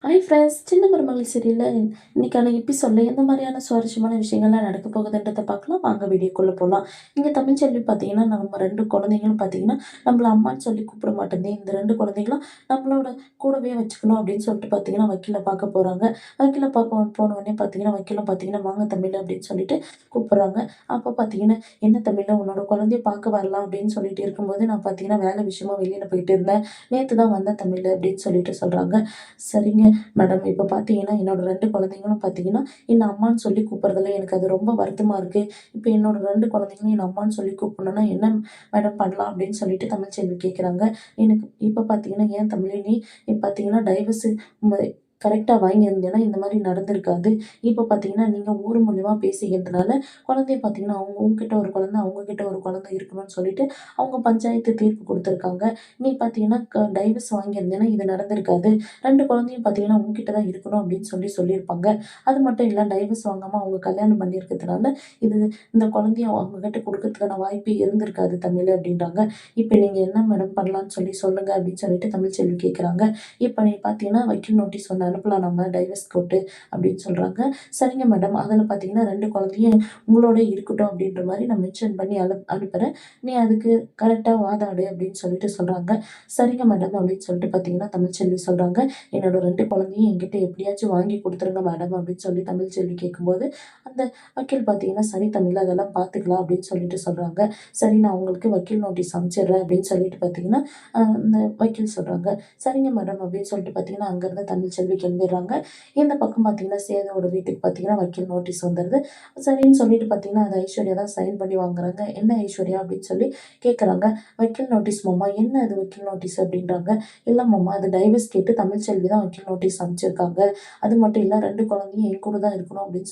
Hi friends, சின்ன மருமகள் சீரியலில் இன்னைக்கான எபிசோட்ல எந்த மாதிரியான சுவாரஸ்யமான விஷயங்கள்லாம் நடக்க போகுதுன்றதை பார்க்கலாம். வாங்க வீடியோக்குள்ளே போகலாம். இங்கே தமிழ்ச்செல்வி பார்த்தீங்கன்னா, நம்ம ரெண்டு குழந்தைங்களும் பார்த்தீங்கன்னா நம்மள அம்மான்னு சொல்லி கூப்பிட மாட்டேங்குது. இந்த ரெண்டு குழந்தைங்களும் நம்மளோட கூடவே வச்சுக்கணும் அப்படின்னு சொல்லிட்டு பார்த்தீங்கன்னா வக்கீலை பார்க்க போகிறாங்க. வக்கீலை பார்க்க போன உடனே பார்த்தீங்கன்னா வக்கீலும் பார்த்தீங்கன்னா வாங்க தமிழ் அப்படின்னு சொல்லிட்டு கூப்பிட்றாங்க. அப்போ பார்த்தீங்கன்னா என்ன தமிழ் உன்னோட குழந்தைய பார்க்க வரலாம் அப்படின்னு சொல்லிட்டு இருக்கும்போது நான் பார்த்தீங்கன்னா வேலை விஷயமா வெளியில் போயிட்டு இருந்தேன். நேற்று தான் வந்தேன் தமிழ் அப்படின்னு சொல்லிட்டு சொல்கிறாங்க. சரிங்க மேடம். இப்போ பார்த்தீங்கன்னா, என்னோட 2 குழந்தைங்களும் பார்த்தீங்கன்னா, என்ன அம்மான்னு சொல்லி கூப்பிடுறதுல எனக்கு அது ரொம்ப வருத்தமா இருக்கு. இப்போ என்னோட 2 குழந்தைங்களும் என்ன அம்மான்னு சொல்லி கூப்பிடணும்னா, என்ன மேடம் பண்ணலாம்? அப்படின்னு சொல்லிட்டு தமிழ்ச்செல்வி கேட்குறாங்க. எனக்கு இப்போ பார்த்தீங்கன்னா, ஏன் தமிழ் நீ பார்த்தீங்கன்னா டைவர்ஸு கரெக்ட்டா வாங்கியிருந்தேன்னா, இந்த மாரி நடந்திருக்காது. இப்போ பார்த்தீங்கன்னா, நீங்க ஊர் மூலியமா பேசிக்கிறதுனால, குழந்தைய பார்த்தீங்கன்னா, அவங்க உன்கிட்ட ஒரு குழந்தை, அவங்க கிட்ட ஒரு குழந்தை இருக்கணும்னு சொல்லிட்டு, அவங்க பஞ்சாயத்து தீர்ப்பு குடுத்துருக்காங்க. நீ பார்த்தீங்கன்னா, டைவர்ஸ் வாங்கியிருந்தேன்னா, இது நடந்திருக்காது. 2 குழந்தையும் பார்த்தீங்கன்னா, உன்கிட்ட தான் இருக்கணும் அப்படின்னு சொல்லியிருப்பாங்க. அது மட்டும் இல்ல, டைவர்ஸ் வாங்காம அவங்க கல்யாணம் பண்ணியிருக்கிறதுனால, இது இந்த குழந்தைய அவங்க கிட்ட குடுக்கறதுக்கான வாய்ப்பே இருந்திருக்காது தமிழ் அப்படின்றாங்க. இப்ப நீங்க என்ன மேடம் பண்ணலான்னு சொல்லி சொல்லுங்க அப்படின்னு சொல்லிட்டு தமிழ்ச்செல்வி கேட்குறாங்க. இப்ப நீ பார்த்தீங்கன்னா, வக்கீல் நோட்டீஸ் ஒண்ணு அனுப்பலாம் நம்ம டைவர்ஸ் கோர்ட்டு அப்படின்னு சொல்றாங்க. சரிங்க மேடம். அதில பார்த்தீங்கன்னா 2 குழந்தையும் உங்களோட இருக்கட்டும் அப்படின்ற மாரி நான் மென்ஷன் பண்ணி அனுப்புறேன். நீ அதுக்கு கரெக்ட்டா வாதாடு அப்படின்னு சொல்லிட்டு சொல்றாங்க. சரிங்க மேடம் அப்படின்னு சொல்லிட்டு பார்த்தீங்கன்னா, தமிழ்ச்செல்வி சொல்றாங்க. என்னோட 2 குழந்தையும் என்கிட்ட எப்படியாச்சும் வாங்கி குடுத்துருங்க மேடம் அப்படின்னு சொல்லி தமிழ்ச்செல்வி கேட்கும்போது, அந்த வக்கீல் பார்த்தீங்கன்னா, சரி தமிழ் அதெல்லாம் பார்த்துக்கலாம் அப்படின்னு சொல்லிட்டு சொல்றாங்க. சரி நான் உங்களுக்கு வக்கீல் நோட்டீஸ் அனுப்பிச்சிடுறேன் அப்படின்னு சொல்லிட்டு பார்த்தீங்கன்னா, அந்த வக்கீல் சொல்றாங்க. சரிங்க மேடம் அப்படின்னு சொல்லிட்டு பார்த்தீங்கன்னா, அங்கருந்து தமிழ்ச்செல்வி கிளம்பிடுறாங்க. இந்த பக்கம் பார்த்தீங்கன்னா, சேதுவோட வீட்டுக்கு பார்த்தீங்கன்னா, வக்கீல் நோட்டீஸ் வந்துருது. சரின்னு சொல்லிட்டு பார்த்தீங்கன்னா, அது ஐஸ்வர்யா தான் சைன் பண்ணி வாங்குறாங்க. "என்ன ஐஸ்வர்யா?" அப்படின்னு சொல்லி கேட்குறாங்க. "வக்கீல் நோட்டீஸ் மாமா." "என்ன அது வக்கீல் நோட்டீஸ்?" அப்படின்றாங்க. "இல்ல மாமா, அது டைவர்ஸ் கேட்டு தமிழ்ச்செல்வி தான் வக்கீல் நோட்டீஸ் அனுப்பிச்சிருக்காங்க. அது மட்டும் இல்ல 2 குழந்தையும் என் கூட தான் இருக்கணும் அப்படின்னு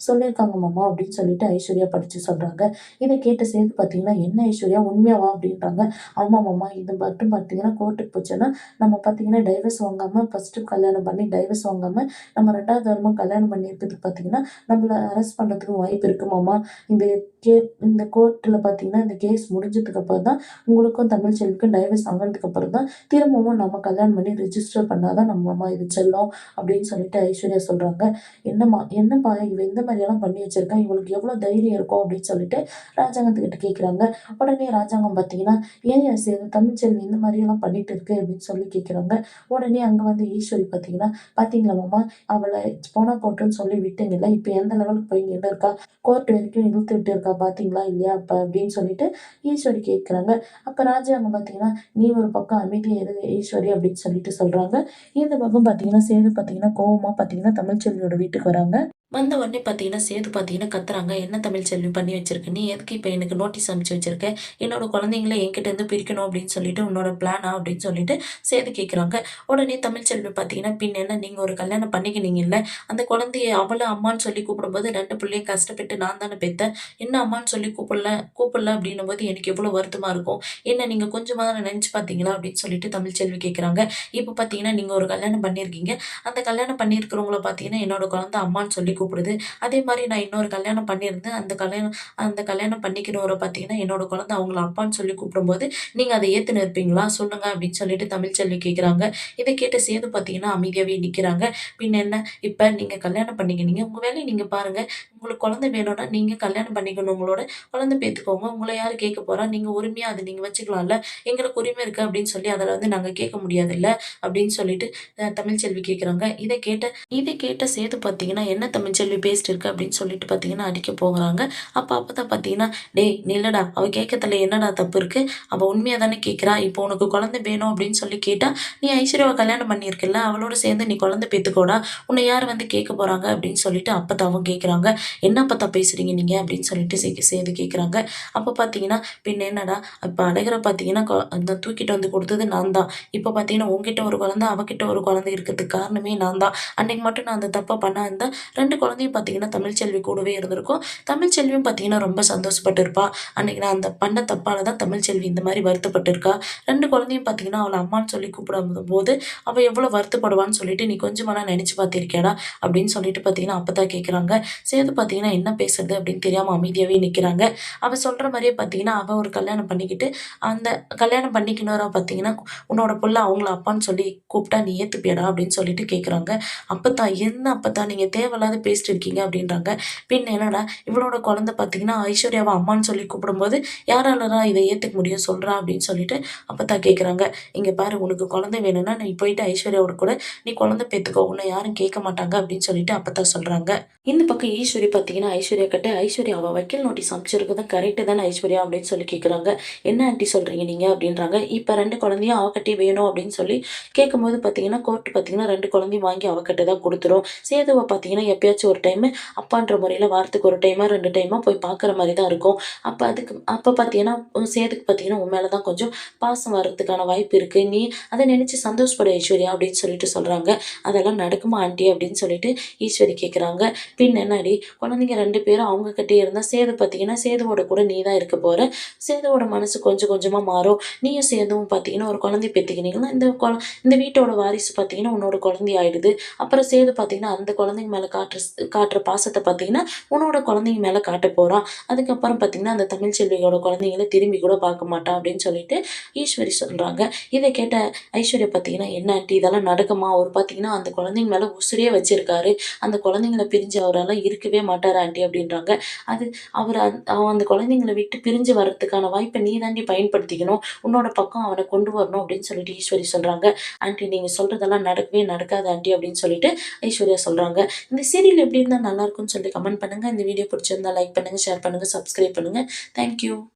சொல்லியிருக்காங்க மாமா." அப்படின்னு சொல்லிட்டு ஐஸ்வர்யா படிச்சு சொல்றாங்க. இத கேட்ட சேது பார்த்தீங்கன்னா, "என்ன ஐஸ்வர்யா உண்மையாவா?" அப்படின்றாங்க. "ஆமா மாமா, இது மட்டும் பார்த்தீங்கன்னா கோர்ட்டுக்கு போச்சுன்னா நம்ம பார்த்தீங்கன்னா டைவர்ஸ் வாங்காம ஃபர்ஸ்ட்டு கல்யாணம் பண்ணி டைவர்ஸ் வாங்காம நம்ம 2வது தரமா கல்யாணம் பண்ணியிருக்கிறதுக்கு பார்த்தீங்கன்னா, நம்மள அரெஸ்ட் பண்றதுக்கு வாய்ப்பு இருக்கு மாமா. இந்த கே இந்த கோர்ட்ல பார்த்தீங்கன்னா, இந்த கேஸ் முடிஞ்சதுக்கு அப்புறம் தான் உங்களுக்கும் தமிழ்ச்செல்விக்கும் டைவர்ஸ் ஆனதுக்கு அப்புறம் தான் திரும்பவும் நம்ம கல்யாணம் பண்ணி ரிஜிஸ்டர் பண்ணா தான் நம்ம அம்மா இது செல்லும் அப்படின்னு சொல்லிட்டு ஐஸ்வர்யா சொல்றாங்க. என்னப்பா இவ இந்த மாதிரியெல்லாம் பண்ணி வச்சிருக்கா? இவளுக்கு எவ்வளோ தைரியம் இருக்கும் அப்படின்னு சொல்லிட்டு ராஜாங்கத்துக்கிட்ட கேட்குறாங்க. உடனே ராஜாங்கம் பார்த்தீங்கன்னா, "ஏன் சேது தமிழ்ச்செல்வி இந்த மாதிரியெல்லாம் பண்ணிட்டு இருக்கு?" அப்படின்னு சொல்லி கேட்குறாங்க. உடனே அங்க வந்து ஈஸ்வரி பார்த்தீங்கன்னா, "பார்த்தீங்களா மாமா, அவள போனா போட்டுன்னு சொல்லி விட்டீங்கல்ல, இப்ப எந்த லெவலுக்கு போய் நின்னு இருக்கா? கோர்ட் வரைக்கும் இழுத்து விட்டு இருக்கா பார்த்தீங்களா இல்லையா அப்ப?" அப்படின்னு சொல்லிட்டு ஈஸ்வரி கேட்குறாங்க. அப்ப ராஜாங்கம் பார்த்தீங்கன்னா, "நீ ஒரு பக்கம் அமைதியா இரு ஈஸ்வரி" அப்படின்னு சொல்லிட்டு சொல்றாங்க. இந்த பக்கம் பார்த்தீங்கன்னா, சேது பார்த்தீங்கன்னா கோவமா பார்த்தீங்கன்னா தமிழ்ச்செல்வியோட வீட்டுக்கு வராங்க. வந்த உடனே பார்த்தீங்கன்னா, சேது பார்த்தீங்கன்னா கத்துறாங்க. "என்ன தமிழ்ச்செல்வி பண்ணி வச்சிருக்க? நீ எதுக்கு இப்ப எனக்கு நோட்டீஸ் அனுப்பிச்சு வச்சிருக்க? என்னோட குழந்தைங்கள என்கிட்டேருந்து பிரிக்கணும் அப்படின்னு சொல்லிட்டு உன்னோட பிளானா?" அப்படின்னு சொல்லிட்டு சேது கேட்குறாங்க. உடனே தமிழ்ச்செல்வி பார்த்தீங்கன்னா, "பின்ன என்ன நீங்க ஒரு கல்யாணம் பண்ணிக்கினீங்கல்ல, அந்த குழந்தைய அவள அம்மான்னு சொல்லி கூப்பிடும்போது 2 புள்ளையும் கஷ்டப்பட்டு நான் தானே பெத்தேன். என்ன அம்மான்னு சொல்லி கூப்பிடல அப்படின்னும்போது எனக்கு எவ்வளோ வருத்தமா இருக்கும். என்ன நீங்க கொஞ்சமாவது நினைச்சு பார்த்தீங்களா?" அப்படின்னு சொல்லிட்டு தமிழ்ச்செல்வி கேட்குறாங்க. இப்ப பார்த்தீங்கன்னா, நீங்க ஒரு கல்யாணம் பண்ணியிருக்கீங்க. அந்த கல்யாணம் பண்ணியிருக்கிறவங்கள பார்த்தீங்கன்னா, என்னோட குழந்தை அம்மான்னு சொல்லி கூப்பிடுது. அதே மாரி நான் இன்னொரு கல்யாணம் பண்ணியிருந்தேன். அந்த கல்யாணம் பண்ணிக்கிறவர பார்த்தீங்கன்னா, என்னோட குழந்தை அவங்கள அப்பான்னு சொல்லி கூப்பிடும்போது, நீங்க அத ஏத்துன்னு இருப்பீங்களா? சொல்லுங்க அப்படின்னு சொல்லிட்டு தமிழ்ச்செல்வி கேட்குறாங்க. இத கேட்ட சேது பார்த்தீங்கன்னா, அமைதியாவே நிக்கிறாங்க. பின்ன என்ன, இப்ப நீங்க கல்யாணம் பண்ணிக்கினீங்க. உங்க வேலைய நீங்க பாருங்க. உங்களுக்கு குழந்தை வேணும்னா, நீங்க கல்யாணம் பண்ணிக்கணுங்களோட குழந்தை பெத்துக்கோங்க. உங்கள யாரு கேட்க போறா? நீங்க உரிமையா அத நீங்க வச்சுக்கலாம்ல. எங்களுக்கு உரிமை இருக்கு அப்படின்னு சொல்லி அதுல வந்து நாங்க கேட்க முடியாதுல்ல? அப்படின்னு சொல்லிட்டு தமிழ்ச்செல்வி கேட்குறாங்க. இத கேட்ட சேது பார்த்தீங்கன்னா, "என்ன தமிழ்ச்செல்வி பேசிட்டு இருக்க?" அப்படின்னு சொல்லிட்டு பார்த்தீங்கன்னா, அடிக்க போகுறாங்க. அப்பதான் பார்த்தீங்கன்னா, "டேய் நில்லுடா! அவ கேட்கறதுல என்னடா தப்பு இருக்கு? அவ உண்மையா தானே கேட்கிறா. இப்போ உனக்கு குழந்தை வேணும் அப்படின்னு சொல்லி கேட்டா, நீ ஐஸ்வர்யாவ கல்யாணம் பண்ணியிருக்கல்ல, அவளோட சேர்ந்து நீ குழந்தை பெத்துக்கோடா. உன்ன யார் வந்து கேட்க போறாங்க?" அப்படின்னு சொல்லிட்டு அப்பத்தாவும் கேட்குறாங்க. "என்ன அப்பத்தா பேசுறீங்க நீங்க?" அப்படின்னு சொல்லிட்டு சேது கேட்குறாங்க. அப்ப பார்த்தீங்கன்னா, "பின்ன என்னடா, இப்ப அழகர பார்த்தீங்கன்னா, அந்த தூக்கிட்டு வந்து குடுத்தது நான் தான். இப்ப பார்த்தீங்கன்னா, உன்கிட்ட ஒரு குழந்தை, அவகிட்ட ஒரு குழந்தை இருக்கிறதுக்கு காரணமே நான் தான். அன்னைக்கு மட்டும் நான் அந்த தப்ப பண்ணாதிருந்தா 2 2 குழந்தையும் பார்த்தீங்கன்னா தமிழ்ச்செல்வி கூடவே இருந்திருக்கும். தமிழ்ச்செல்வியும் பார்த்தீங்கன்னா ரொம்ப சந்தோஷப்பட்டுருப்பா. அன்னைக்கு நான் அந்த பண்ண தப்பால தான் தமிழ்ச்செல்வி இந்த மாரி வருத்தப்பட்டுருக்கா. 2 குழந்தையும் பார்த்தீங்கன்னா அவள அம்மான்னு சொல்லி கூப்பிடும்போது, அவ எவ்வளோ வருத்தப்படுவான்னு சொல்லிட்டு நீ கொஞ்சமாலாம் நெனச்சு பார்த்திருக்கியாடா? அப்படின்னு சொல்லிட்டு பார்த்தீங்கன்னா அப்பத்தா கேட்குறாங்க. சேது பார்த்தீங்கன்னா என்ன பேசுறது அப்படின்னு தெரியாம அமைதியாவே நிக்கிறாங்க. அவ சொல்ற மாரியே பார்த்தீங்கன்னா, அவ ஒரு கல்யாணம் பண்ணிக்கிட்டு, அந்த கல்யாணம் பண்ணிக்கினவரா பார்த்தீங்கன்னா, உன்னோட புள்ள அவங்கள அப்பான்னு சொல்லி கூப்பிட்டா நீ ஏத்துப்பியாடா? அப்படின்னு சொல்லிட்டு கேட்குறாங்க. அப்பத்தா, "என்ன அப்பத்தா நீங்க தேவையில்லாத பேசிட்டு இருக்கீங்க" அப்படின்றாங்க. பின்ன என்னடா, இவளோட குழந்தை பார்த்தீங்கன்னா, ஐஸ்வர்யாவ அம்மான்னு சொல்லி கூப்பிடும்போது, யாராலடா இத ஏத்துக்க முடியும் சொல்றா? அப்படின்னு சொல்லிட்டு அப்பத்தா கேட்குறாங்க. "இங்க பாரு உனக்கு குழந்தை வேணும்னா, நீ போயிட்டு ஐஸ்வர்யாவோட கூட நீ குழந்தை பெத்துக்கோ. உன்ன யாரும் கேட்க மாட்டாங்க" அப்படின்னு சொல்லிட்டு அப்பத்தா சொல்றாங்க. இந்த பக்கம் ஈஸ்வரி பார்த்தீங்கன்னா, ஐஸ்வர்யா கிட்ட, "ஐஸ்வர்யா அவ வக்கீல் நோட்டீஸ் அனுப்பிச்சிருக்குது கரெக்ட்டு தானே ஐஸ்வர்யா?" அப்படின்னு சொல்லி கேட்குறாங்க. "என்ன ஆன்ட்டி சொல்றீங்க நீங்க?" அப்படின்றாங்க. "இப்ப 2 குழந்தையும் அவகிட்டயே வேணும்" அப்படின்னு சொல்லி கேட்கும்போது பார்த்தீங்கன்னா, கோர்ட் பார்த்தீங்கன்னா 2 குழந்தையும் வாங்கி அவகிட்ட தான் குடுத்துரும். சேதுவ பார்த்தீங்கன்னா, எப்பயாச்சும் ஒரு டைமு அப்பான்ற முறையில வாரத்துக்கு 1 டைமா, 2 டைமா போய் பார்க்குற மாரி தான் இருக்கும். அப்ப பார்த்தீங்கன்னா, சேதுக்கு பார்த்தீங்கன்னா, உன் மேல தான் கொஞ்சம் பாசம் வர்றதுக்கான வாய்ப்பு இருக்கு. நீ அத நினைச்சு சந்தோஷப்படு ஐஸ்வர்யா அப்படின்னு சொல்லிட்டு சொல்றாங்க. "அதெல்லாம் நடக்குமா ஆன்ட்டி?" அப்படின்னு சொல்லிட்டு ஈஸ்வரி கேட்குறாங்க. பின்ன என்னடி, குழந்தைங்க 2 பேரும் அவங்க கிட்டயே இருந்தா, சேது பார்த்தீங்கன்னா, சேதுவோட கூட நீ தான் இருக்க போற. சேதுவோட மனசு கொஞ்சம் கொஞ்சமா மாறும். நீயும் சேதுவும் பார்த்தீங்கன்னா, ஒரு குழந்தைய பெத்துக்கினீங்கன்னா, இந்த வீட்டோட வாரிசு பார்த்தீங்கன்னா, உன்னோட குழந்தை ஆயிடுது. அப்புறம் சேது பார்த்தீங்கன்னா, அந்த குழந்தைங்க மேல காட்டுற பாசத்த பார்த்தீங்கன்னா, உன்னோட குழந்தைங்க மேல காட்டப் போறான். அதுக்கப்புறம் பார்த்தீங்கன்னா, அந்த தமிழ்ச்செல்வியோட குழந்தைங்கள திரும்பி கூட பார்க்க மாட்டான் அப்படின்னு சொல்லிட்டு ஈஸ்வரி சொல்றாங்க. இத கேட்ட ஐஸ்வர்யா பார்த்தீங்கன்னா, "என்ன ஆன்டி இதெல்லாம் நடக்குமா? அவரு பார்த்தீங்கன்னா, அந்த குழந்தைங்க மேல உசுரையே வச்சிருக்காரு. அந்த குழந்தைங்கள பிரிஞ்சு அவரால இருக்கவே மாட்டாரு ஆன்டி" அப்படின்றாங்க. அது அவரு அவன் அந்த குழந்தைங்கள விட்டு பிரிஞ்சு வர்றதுக்கான வாய்ப்ப நீ தாண்டி பயன்படுத்திக்கணும். உன்னோட பக்கம் அவன கொண்டு வரணும் அப்படின்னு சொல்லிட்டு ஈஸ்வரி சொல்றாங்க. "ஆன்டி நீங்க சொல்றதெல்லாம் நடக்கவே நடக்காது ஆன்டி" அப்படின்னு சொல்லிட்டு ஐஸ்வர்யா சொல்றாங்க. இந்த சீரியல் எப்படி இருந்தா நல்லாருக்கும்னு சொல்லி கமெண்ட் பண்ணுங்க. இந்த வீடியோ பிடிச்சிருந்தா லைக் பண்ணுங்க, ஷேர் பண்ணுங்க, சப்ஸ்கிரைப் பண்ணுங்க. Thank you.